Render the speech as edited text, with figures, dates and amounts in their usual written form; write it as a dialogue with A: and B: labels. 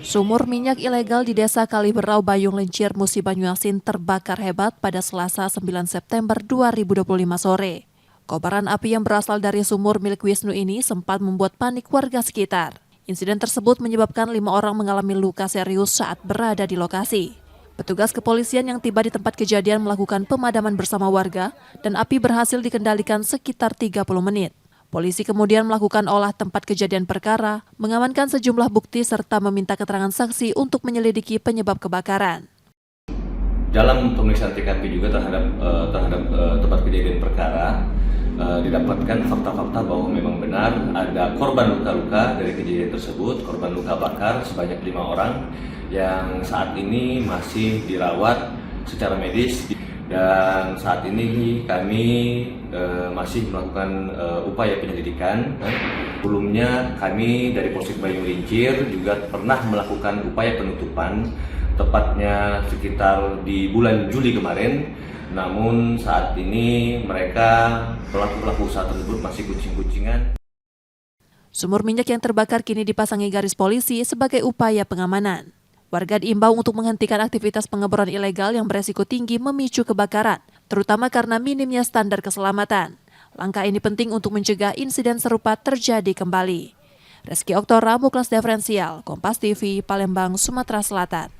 A: Sumur minyak ilegal di Desa Kaliberau, Bayung Lincir, Musi Banyuasin terbakar hebat pada Selasa 9 September 2025 sore. Kobaran api yang berasal dari sumur milik Wisnu ini sempat membuat panik warga sekitar. Insiden tersebut menyebabkan 5 orang mengalami luka serius saat berada di lokasi. Petugas kepolisian yang tiba di tempat kejadian melakukan pemadaman bersama warga dan api berhasil dikendalikan sekitar 30 menit. Polisi kemudian melakukan olah tempat kejadian perkara, mengamankan sejumlah bukti serta meminta keterangan saksi untuk menyelidiki penyebab kebakaran.
B: Dalam pemeriksaan TKP juga terhadap tempat kejadian perkara, didapatkan fakta-fakta bahwa memang benar ada korban luka-luka dari kejadian tersebut, korban luka bakar sebanyak 5 orang yang saat ini masih dirawat secara medis. Dan saat ini kami masih melakukan upaya penyelidikan. Sebelumnya kami dari Polsek Bayung Lincir juga pernah melakukan upaya penutupan, tepatnya sekitar di bulan Juli kemarin. Namun saat ini mereka pelaku usaha tersebut masih kucing-kucingan.
A: Sumur minyak yang terbakar kini dipasangi garis polisi sebagai upaya pengamanan. Warga diimbau untuk menghentikan aktivitas pengeboran ilegal yang beresiko tinggi memicu kebakaran, terutama karena minimnya standar keselamatan. Langkah ini penting untuk mencegah insiden serupa terjadi kembali. Reski Oktora, Muklas Diferensial, Kompas TV, Palembang, Sumatera Selatan.